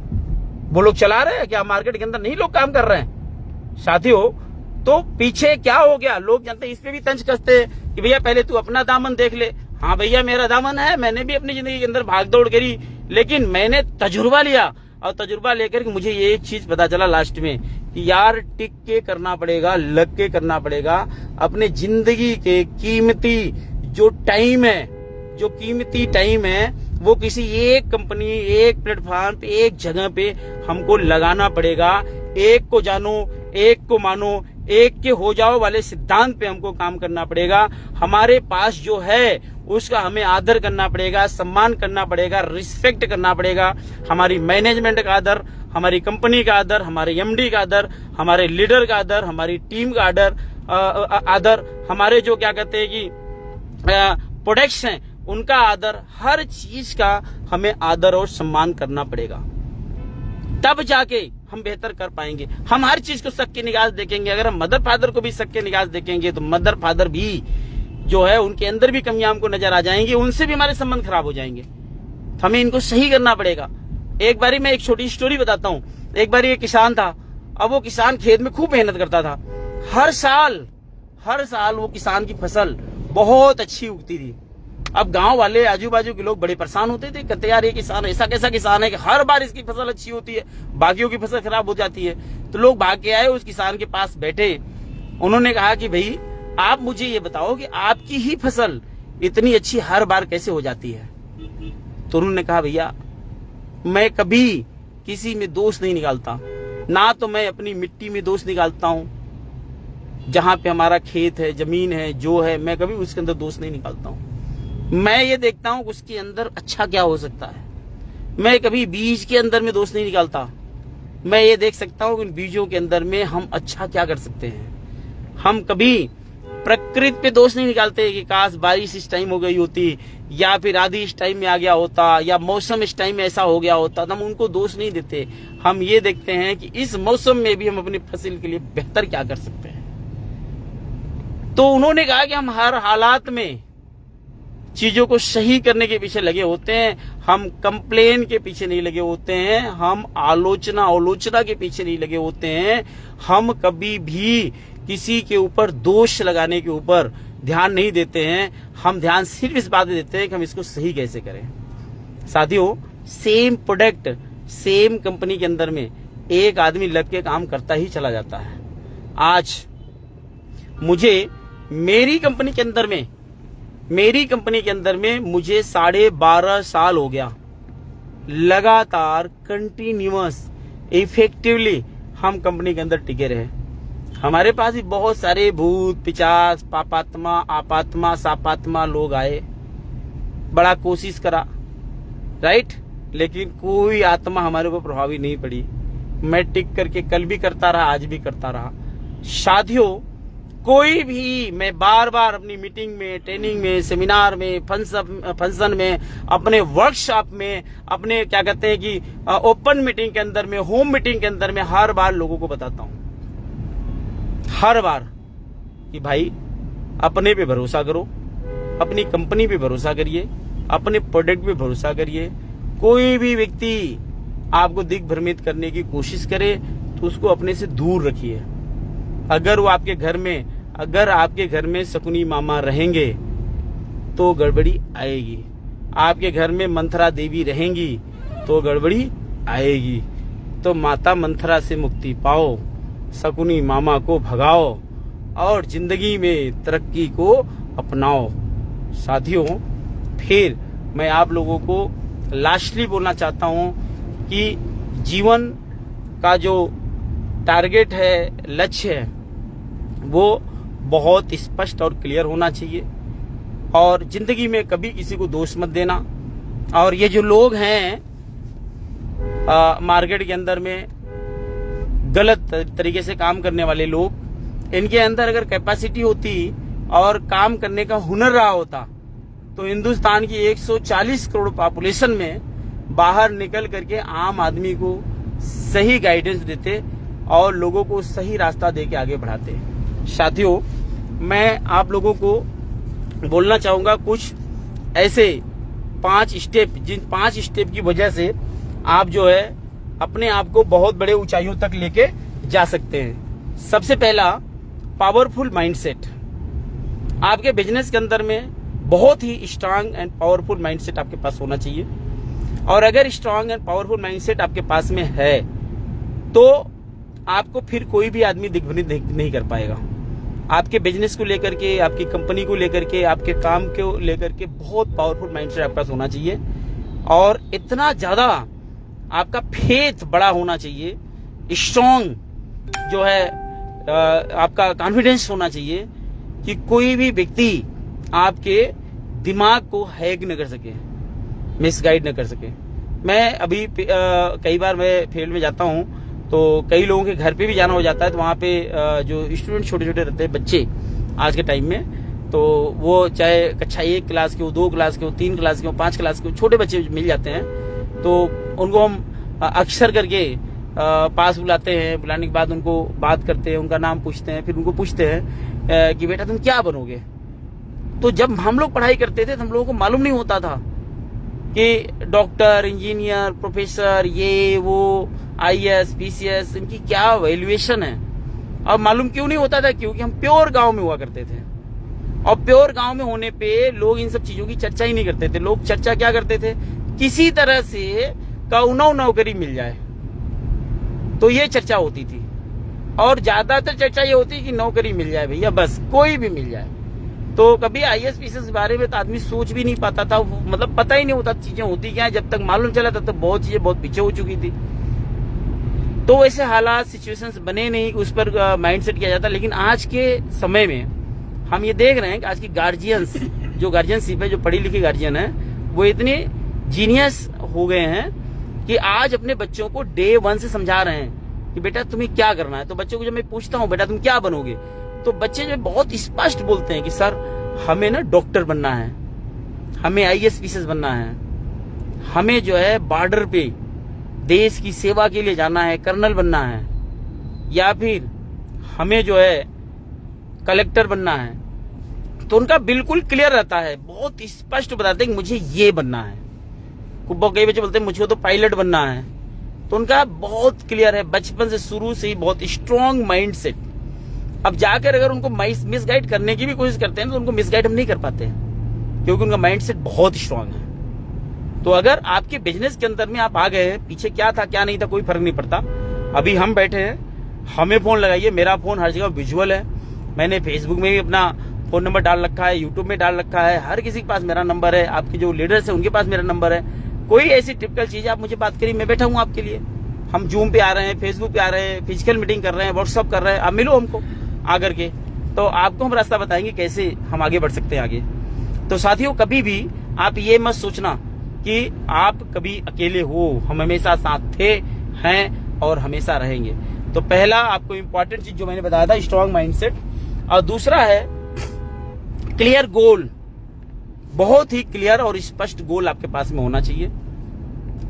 वो लोग चला रहे हैं, क्या मार्केट के अंदर नहीं लोग काम कर रहे हैं? साथियों, तो पीछे क्या हो गया, लोग जानते, इस पे भी तंज कसते हैं कि भैया पहले तू अपना दामन देख ले। हाँ भैया, मेरा दामन है, मैंने भी अपनी जिंदगी के अंदर भाग दौड़ करी, लेकिन मैंने तजुर्बा लिया, और तजुर्बा लेकर के मुझे ये चीज पता चला लास्ट में कि यार टिक के करना पड़ेगा, लग के करना पड़ेगा। अपने जिंदगी के कीमती जो टाइम है, जो कीमती टाइम है, वो किसी एक कंपनी, एक प्लेटफॉर्म पे, एक जगह पे हमको लगाना पड़ेगा। एक को जानो, एक को मानो, एक के हो जाओ वाले सिद्धांत पे हमको काम करना पड़ेगा। हमारे पास जो है उसका हमें आदर करना पड़ेगा, सम्मान करना पड़ेगा, रिस्पेक्ट करना पड़ेगा। हमारी मैनेजमेंट का आदर, हमारी कंपनी का आदर, हमारे एमडी का आदर, हमारे लीडर का आदर, हमारी टीम का आदर, हमारे जो क्या कहते हैं कि प्रोडक्ट्स हैं उनका आदर, हर चीज का हमें आदर और सम्मान करना पड़ेगा। तब जाके हम बेहतर कर पाएंगे। हम हर चीज को शक की निगाह से देखेंगे। अगर हम मदर फादर को भी शक की निगाह से देखेंगे तो मदर फादर भी जो है, उनके अंदर भी कमियां हमको नजर आ जाएंगी, उनसे भी हमारे संबंध खराब हो जाएंगे। तो हमें इनको सही करना पड़ेगा। एक बारी मैं एक छोटी स्टोरी बताता हूँ। एक बारी एक किसान था। अब वो किसान खेत में खूब मेहनत करता था। हर साल वो किसान की फसल बहुत अच्छी उगती थी। अब गांव वाले आजू बाजू के लोग बड़े परेशान होते थे, कहते यार ये किसान ऐसा कैसा किसान है कि हर बार इसकी फसल अच्छी होती है, बाकियों की फसल खराब हो जाती है। तो लोग भाग के आए, उस किसान के पास बैठे। उन्होंने कहा कि भाई आप मुझे ये बताओ कि आपकी ही फसल इतनी अच्छी हर बार कैसे हो जाती है। तो उन्होंने कहा भैया मैं कभी किसी में दोष नहीं निकालता, ना तो मैं अपनी मिट्टी में दोष निकालता हूं, जहां पे हमारा खेत है, जमीन है, जो है, मैं कभी उसके अंदर दोष नहीं निकालता हूं। मैं ये देखता हूं कि उसके अंदर अच्छा क्या हो सकता है। मैं कभी बीज के अंदर में दोष नहीं निकालता। मैं ये देख सकता हूं कि उन बीजों के अंदर में हम अच्छा क्या कर सकते हैं। हम कभी प्रकृति पे दोष नहीं निकालते कि काश बारिश इस टाइम हो गई होती, या फिर आधी इस टाइम में आ गया होता, या मौसम इस टाइम में ऐसा हो गया होता। हम उनको दोष नहीं देते। हम ये देखते हैं कि इस मौसम में भी हम अपनी फसल के लिए बेहतर क्या कर सकते हैं। तो उन्होंने कहा कि हम हर हालात में चीजों को सही करने के पीछे लगे होते हैं। हम कंप्लेन के पीछे नहीं लगे होते हैं। हम आलोचना के पीछे नहीं लगे होते हैं। हम कभी भी किसी के ऊपर दोष लगाने के ऊपर ध्यान नहीं देते हैं। हम ध्यान सिर्फ इस बात पे देते हैं कि हम इसको सही कैसे करें। साथियों, सेम प्रोडक्ट सेम कंपनी के अंदर में एक आदमी लग के काम करता ही चला जाता है। आज मुझे मेरी कंपनी के अंदर में मुझे 12.5 साल हो गया लगातार कंटिन्यूअस इफेक्टिवली हम कंपनी के अंदर टिके रहे। हमारे पास भी बहुत सारे भूत पिशाच पापात्मा आपात्मा सापात्मा लोग आए, बड़ा कोशिश करा, राइट, लेकिन कोई आत्मा हमारे ऊपर प्रभावी नहीं पड़ी। मैं टिक करके कल भी करता रहा, आज भी करता रहा। साथियों, कोई भी, मैं बार बार अपनी मीटिंग में, ट्रेनिंग में, सेमिनार में, फंक्शन में, अपने वर्कशॉप में, अपने क्या कहते हैं कि ओपन मीटिंग के अंदर में, होम मीटिंग के अंदर में हर बार लोगों को बताता हूं, हर बार, कि भाई अपने पे भरोसा करो, अपनी कंपनी पे भरोसा करिए, अपने प्रोडक्ट पे भरोसा करिए। कोई भी व्यक्ति आपको दिग्भ्रमित करने की कोशिश करे तो उसको अपने से दूर रखिए। अगर वो आपके घर में शकुनी मामा रहेंगे तो गड़बड़ी आएगी। आपके घर में मंथरा देवी रहेंगी तो गड़बड़ी आएगी। तो माता मंथरा से मुक्ति पाओ, शकुनी मामा को भगाओ और जिंदगी में तरक्की को अपनाओ। साथियों, फिर मैं आप लोगों को लास्टली बोलना चाहता हूं कि जीवन का जो टारगेट है, लक्ष्य है, वो बहुत स्पष्ट और क्लियर होना चाहिए। और जिंदगी में कभी किसी को दोष मत देना। और ये जो लोग हैं मार्केट के अंदर में गलत तरीके से काम करने वाले लोग, इनके अंदर अगर कैपेसिटी होती और काम करने का हुनर रहा होता तो हिंदुस्तान की 140 करोड़ पॉपुलेशन में बाहर निकल करके आम आदमी को सही गाइडेंस देते और लोगों को सही रास्ता दे के आगे बढ़ाते। साथियों, मैं आप लोगों को बोलना चाहूंगा कुछ ऐसे 5 स्टेप, जिन 5 स्टेप की वजह से आप जो है अपने आप को बहुत बड़े ऊंचाइयों तक लेके जा सकते हैं। सबसे पहला, पावरफुल माइंडसेट। आपके बिजनेस के अंदर में बहुत ही स्ट्रांग एंड पावरफुल माइंडसेट आपके पास होना चाहिए। और अगर स्ट्रांग एंड पावरफुल माइंडसेट आपके पास में है तो आपको फिर कोई भी आदमी दिग्भ्रमित नहीं कर पाएगा। आपके बिजनेस को लेकर के, आपकी कंपनी को लेकर के, आपके काम को लेकर के बहुत पावरफुल माइंडसेट आपके पास होना चाहिए। और इतना ज्यादा आपका फेथ बड़ा होना चाहिए, स्ट्रांग जो है आपका कॉन्फिडेंस होना चाहिए कि कोई भी व्यक्ति आपके दिमाग को हैक न कर सके, मिसगाइड न कर सके। मैं अभी कई बार मैं फील्ड में जाता हूं तो कई लोगों के घर पे भी जाना हो जाता है, तो वहाँ पे जो स्टूडेंट छोटे छोटे रहते हैं बच्चे आज के टाइम में, तो वो चाहे कक्षा 1 क्लास के हो, 2 क्लास के हो, 3 क्लास के हो, 5 क्लास के हो, छोटे बच्चे मिल जाते हैं। तो उनको हम अक्सर करके पास बुलाते हैं। बुलाने के बाद उनको बात करते हैं, उनका नाम पूछते हैं, फिर उनको पूछते हैं कि बेटा तुम क्या बनोगे। तो जब हम लोग पढ़ाई करते थे तो हम लोगों को मालूम नहीं होता था कि डॉक्टर, इंजीनियर, प्रोफेसर, ये वो, IAS, PCS, इनकी क्या वैल्यूएशन है। अब मालूम क्यों नहीं होता था? क्योंकि हम प्योर गांव में हुआ करते थे, और प्योर गांव में होने पे लोग इन सब चीजों की चर्चा ही नहीं करते थे। लोग चर्चा क्या करते थे? किसी तरह से कौनो नौकरी मिल जाए, तो ये चर्चा होती थी। और ज्यादातर चर्चा ये होती कि नौकरी मिल जाए भैया, बस कोई भी मिल जाए। तो कभी IAS PCS के बारे में तो आदमी सोच भी नहीं पाता था, मतलब पता ही नहीं होता चीजें होती क्या है। जब तक मालूम चला तब तक बहुत चीजें बहुत पीछे हो चुकी थी। तो वैसे हालात, सिचुएशंस बने नहीं, उस पर माइंडसेट किया जाता। लेकिन आज के समय में हम ये देख रहे हैं कि आज की गार्जियंस, जो गार्जियनशिप है, जो पढ़ी लिखी गार्जियन है, वो इतने जीनियस हो गए हैं कि आज अपने बच्चों को डे 1 से समझा रहे हैं कि बेटा तुम्हें क्या करना है। तो बच्चों को जब मैं पूछता हूँ बेटा तुम क्या बनोगे, तो बच्चे जो बहुत स्पष्ट बोलते हैं कि सर हमें ना डॉक्टर बनना है, हमें IAS PCS बनना है, हमें जो है बॉर्डर पे देश की सेवा के लिए जाना है, कर्नल बनना है, या फिर हमें जो है कलेक्टर बनना है। तो उनका बिल्कुल क्लियर रहता है, बहुत स्पष्ट बताते हैं कि मुझे ये बनना है। कई बच्चे बोलते हैं मुझे तो पायलट बनना है। तो उनका बहुत क्लियर है, बचपन से शुरू से ही बहुत स्ट्रॉन्ग माइंड सेट। अब जाकर अगर उनको मिसगाइड करने की भी कोशिश करते हैं तो उनको मिसगाइड हम नहीं कर पाते हैं, क्योंकि उनका माइंड सेट बहुत स्ट्रांग है। तो अगर आपके बिजनेस के अंदर में आप आ गए हैं, पीछे क्या था क्या नहीं था कोई फर्क नहीं पड़ता। अभी हम बैठे हैं, हमें फोन लगाइए, मेरा फोन हर जगह विजुअल है। मैंने फेसबुक में भी अपना फोन नंबर डाल रखा है, यूट्यूब में डाल रखा है, हर किसी के पास मेरा नंबर है। आपके जो लीडर्स है उनके पास मेरा नंबर है। कोई ऐसी टिपिकल चीज आप मुझे बात करिए, मैं बैठा हूँ आपके लिए। हम जूम पे आ रहे हैं, फेसबुक पे आ रहे हैं, फिजिकल मीटिंग कर रहे हैं, व्हाट्सअप कर रहे हैं, आप मिलो हमको आकर के, तो आपको हम रास्ता बताएंगे कैसे हम आगे बढ़ सकते हैं आगे। तो साथियों, कभी भी आप ये मत सोचना कि आप कभी अकेले हो, हम हमेशा साथ थे, हैं और हमेशा रहेंगे। तो पहला आपको इंपॉर्टेंट चीज जो मैंने बताया था, स्ट्रॉन्ग माइंडसेट। और दूसरा है क्लियर गोल। बहुत ही क्लियर और स्पष्ट गोल आपके पास में होना चाहिए।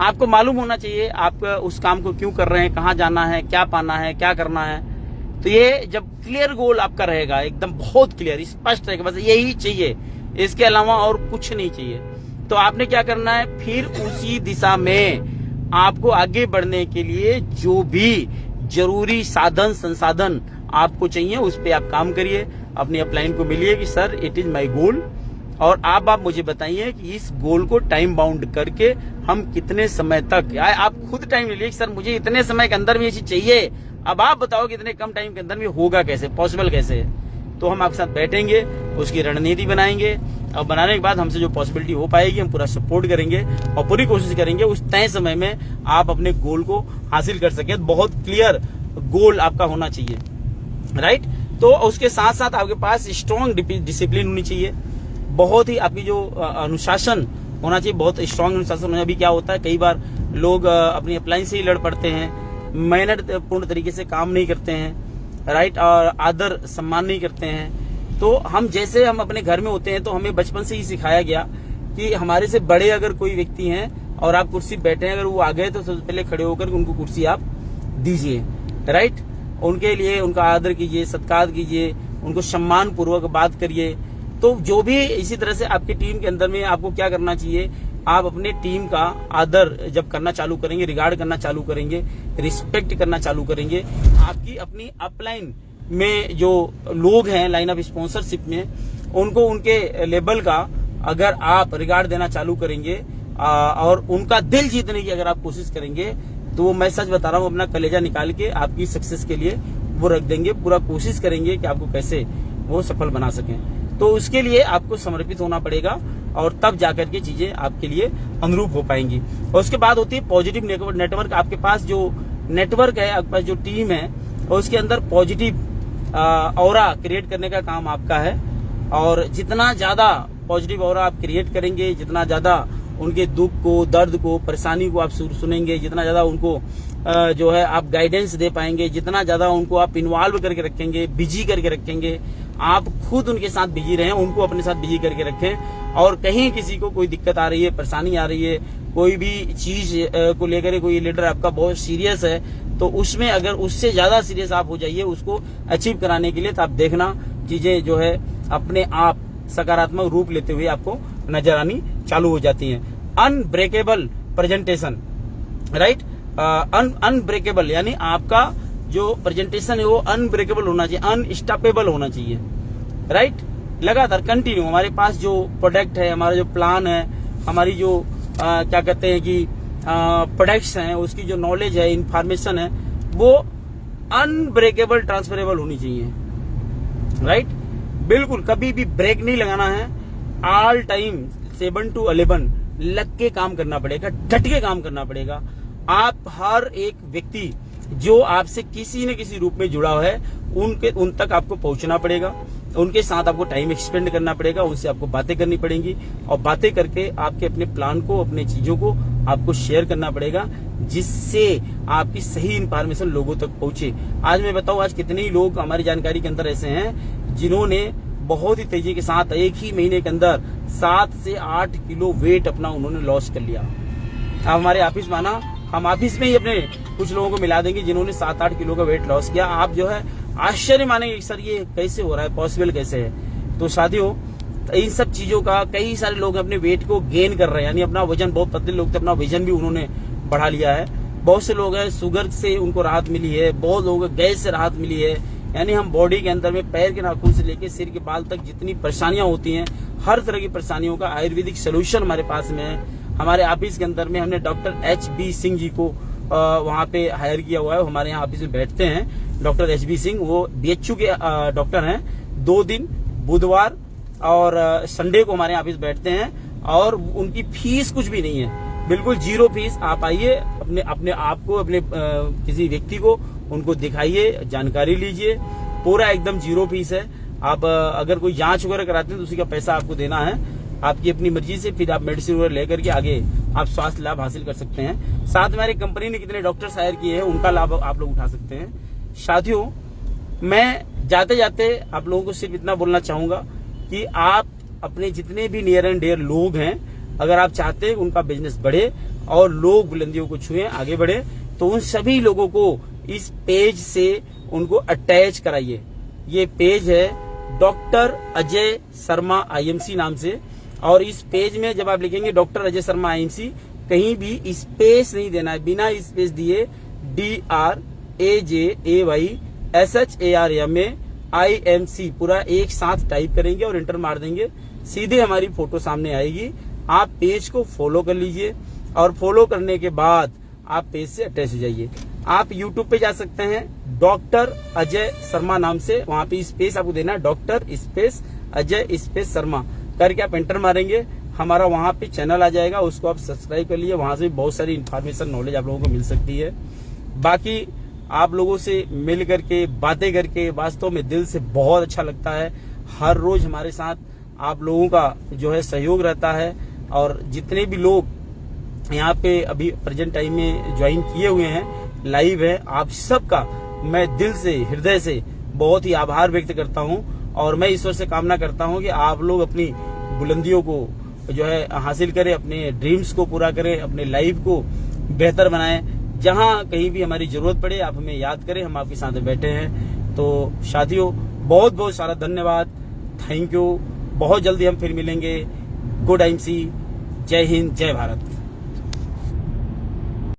आपको मालूम होना चाहिए आप उस काम को क्यों कर रहे हैं, कहाँ जाना है, क्या पाना है, क्या करना है। तो ये जब क्लियर गोल आपका रहेगा, एकदम बहुत क्लियर स्पष्ट रहेगा, बस यही चाहिए, इसके अलावा और कुछ नहीं चाहिए, तो आपने क्या करना है, फिर उसी दिशा में आपको आगे बढ़ने के लिए जो भी जरूरी साधन संसाधन आपको चाहिए उस पे आप काम करिए। अपनी अपलाइन को मिलिए कि sir it is my goal, और आप मुझे बताइए कि इस गोल को टाइम बाउंड करके हम कितने समय तक, आप खुद टाइम ले लीजिए सर मुझे इतने समय के अंदर में ये चीज चाहिए। अब आप बताओ कि इतने कम टाइम के अंदर में होगा कैसे, पॉसिबल कैसे है। तो हम आपके साथ बैठेंगे, उसकी रणनीति बनाएंगे, और बनाने के बाद हमसे जो पॉसिबिलिटी हो पाएगी हम पूरा सपोर्ट करेंगे और पूरी कोशिश करेंगे उस तय समय में आप अपने गोल को हासिल कर सके। बहुत क्लियर गोल आपका होना चाहिए, राइट। तो उसके साथ साथ आपके पास स्ट्रॉन्ग डिसिप्लिन होनी चाहिए, बहुत ही आपकी जो अनुशासन होना चाहिए, बहुत स्ट्रॉन्ग अनुशासन होना। अभी क्या होता है, कई बार लोग अपनी अप्लाइन से ही लड़ पड़ते हैं, मेहनत पूर्ण तरीके से काम नहीं करते हैं, राइट, और आदर सम्मान नहीं करते हैं। तो हम जैसे हम अपने घर में होते हैं तो हमें बचपन से ही सिखाया गया कि हमारे से बड़े अगर कोई व्यक्ति हैं और आप कुर्सी पे बैठे हैं, अगर वो आ गए तो सबसे पहले खड़े होकर उनको कुर्सी आप दीजिए, राइट। उनके लिए उनका आदर कीजिए, सत्कार कीजिए, उनको सम्मान पूर्वक बात करिए। तो जो भी इसी तरह से आपकी टीम के अंदर में आपको क्या करना चाहिए, आप अपने टीम का आदर जब करना चालू करेंगे, रिगार्ड करना चालू करेंगे, रिस्पेक्ट करना चालू करेंगे, आपकी अपनी अपलाइन में जो लोग हैं लाइन ऑफ स्पॉन्सरशिप में, उनको उनके लेवल का अगर आप रिगार्ड देना चालू करेंगे और उनका दिल जीतने की अगर आप कोशिश करेंगे, तो मैं सच बता रहा हूँ अपना कलेजा निकाल के आपकी सक्सेस के लिए वो रख देंगे, पूरा कोशिश करेंगे कि आपको कैसे वो सफल बना सकें। तो उसके लिए आपको समर्पित होना पड़ेगा और तब जाकर के चीजें आपके लिए अनुरूप हो पाएंगी। और उसके बाद होती है पॉजिटिव नेटवर्क। आपके पास जो नेटवर्क है, आपके पास जो टीम है, और उसके अंदर पॉजिटिव ऑरा क्रिएट करने का काम आपका है। और जितना ज्यादा पॉजिटिव ऑरा आप क्रिएट करेंगे, जितना ज्यादा उनके दुख को, दर्द को, परेशानी को आप सुनेंगे, जितना ज्यादा उनको जो है आप गाइडेंस दे पाएंगे, जितना ज्यादा उनको आप इन्वॉल्व करके रखेंगे, बिजी करके रखेंगे, आप खुद उनके साथ बिजी रहें, उनको अपने साथ बिजी करके रखें। और कहीं किसी को कोई दिक्कत आ रही है, परेशानी आ रही है, कोई भी चीज को लेकर कोई लीडर आपका बहुत सीरियस है, तो उसमें अगर उससे ज्यादा सीरियस आप हो जाइए उसको अचीव कराने के लिए, तो आप देखना चीजें जो है अपने आप सकारात्मक रूप लेते हुए आपको नजर आनी चालू हो जाती हैं। Unbreakable presentation, right. अनब्रेकेबल यानी आपका जो प्रेजेंटेशन है वो अनब्रेकेबल होना चाहिए, अनस्टॉपेबल होना चाहिए, राइट। लगातार कंटिन्यू हमारे पास जो प्रोडक्ट है, हमारा जो प्लान है, हमारी जो क्या कहते हैं कि प्रोडक्ट्स हैं, उसकी जो नॉलेज है, इंफॉर्मेशन है, वो अनब्रेकेबल ट्रांसफरेबल होनी चाहिए, राइट। बिल्कुल कभी भी ब्रेक नहीं लगाना है, ऑल टाइम 7 to 11 लग के काम करना पड़ेगा, डट के काम करना पड़ेगा। आप हर एक व्यक्ति जो आपसे किसी न किसी रूप में जुड़ा है उन तक आपको पहुंचना पड़ेगा, उनके साथ आपको टाइम एक्सपेंड करना पड़ेगा, उनसे आपको बातें करनी पड़ेंगी और बातें करके आपके अपने प्लान को, अपने चीजों को आपको शेयर करना पड़ेगा, जिससे आपकी सही इंफॉर्मेशन लोगों तक पहुंचे। आज मैं बताऊं, आज कितने ही लोग हमारी जानकारी के अंदर ऐसे हैं जिन्होंने बहुत ही तेजी के साथ एक ही महीने के अंदर 7 से 8 किलो वेट अपना उन्होंने लॉस कर लिया। आप हमारे ऑफिस में आना, हम ऑफिस में ही अपने कुछ लोगों को मिला देंगे जिन्होंने 7-8 किलो का वेट लॉस किया। आप जो है आश्चर्य मानेंगे सर ये कैसे हो रहा है, पॉसिबल कैसे है। तो साथियों, इन सब चीजों का कई सारे लोग अपने वेट को गेन कर रहे हैं, यानी अपना वजन, बहुत पतले लोग थे, अपना वजन भी उन्होंने बढ़ा लिया है। बहुत से लोग हैं शुगर से उनको राहत मिली है, बहुत लोगों को गैस से राहत मिली है। यानी हम बॉडी के अंदर में पैर के नाखून से लेके सिर के बाल तक जितनी परेशानियां होती हैं, हर तरह की परेशानियों का आयुर्वेदिक सोल्यूशन हमारे पास में है। हमारे ऑफिस के अंदर में हमने डॉक्टर HB सिंह जी को वहाँ पे हायर किया हुआ है, वो हमारे यहाँ ऑफिस में बैठते हैं। डॉक्टर HB सिंह वो BHU के डॉक्टर हैं। 2 दिन बुधवार और संडे को हमारे ऑफिस बैठते हैं और उनकी फीस कुछ भी नहीं है, बिल्कुल 0 फीस। आप आइए, अपने आप को, अपने किसी व्यक्ति को उनको दिखाइए, जानकारी लीजिए, पूरा एकदम 0 फीस है। आप अगर कोई जांच वगैरह कराते हैं तो उसी का पैसा आपको देना है, आपकी अपनी मर्जी से। फिर आप मेडिसिन वगैरह लेकर के आगे आप स्वास्थ्य लाभ हासिल कर सकते हैं। साथ में हमारी कंपनी ने कितने डॉक्टर्स हायर किए हैं, उनका लाभ आप लोग उठा सकते हैं। साथियों, मैं जाते जाते आप लोगों को सिर्फ इतना बोलना चाहूंगा कि आप अपने जितने भी नियर एंड डियर लोग हैं, अगर आप चाहते हैं उनका बिजनेस बढ़े और लोग बुलंदियों को छुए, आगे बढ़े, तो उन सभी लोगों को इस पेज से उनको अटैच कराइए। ये पेज है डॉक्टर अजय शर्मा IMC नाम से, और इस पेज में जब आप लिखेंगे डॉक्टर अजय शर्मा IMC, कहीं भी स्पेस नहीं देना है, बिना स्पेस दिए DRAJAYSHARMA पूरा एक साथ टाइप करेंगे और इंटर मार देंगे, सीधे हमारी फोटो सामने आएगी। आप पेज को फॉलो कर लीजिए और फॉलो करने के बाद आप पेज से अटैच हो जाइए। आप YouTube पे जा सकते हैं डॉक्टर अजय शर्मा नाम से, वहां पे स्पेस आपको देना है, doctor space Ajay space Sharma करके आप एंटर मारेंगे, हमारा वहां पे चैनल आ जाएगा, उसको आप सब्सक्राइब कर लीजिए। वहां से बहुत सारी इन्फॉर्मेशन, नॉलेज आप लोगों को मिल सकती है। बाकी आप लोगों से मिल करके, बातें करके वास्तव में दिल से बहुत अच्छा लगता है। हर रोज हमारे साथ आप लोगों का जो है सहयोग रहता है, और जितने भी लोग यहाँ पे अभी प्रेजेंट टाइम में ज्वाइन किए हुए हैं, लाइव है, आप सबका मैं दिल से, हृदय से बहुत ही आभार व्यक्त करता हूँ। और मैं ईश्वर से कामना करता हूँ कि आप लोग अपनी बुलंदियों को जो है हासिल करें, अपने ड्रीम्स को पूरा करें, अपने लाइफ को बेहतर बनाएं। जहां कहीं भी हमारी जरूरत पड़े आप हमें याद करें, हम आपके साथ बैठे हैं। तो साथियों, बहुत बहुत सारा धन्यवाद, थैंक यू। बहुत जल्दी हम फिर मिलेंगे। गुड IMC, जय हिंद, जय भारत।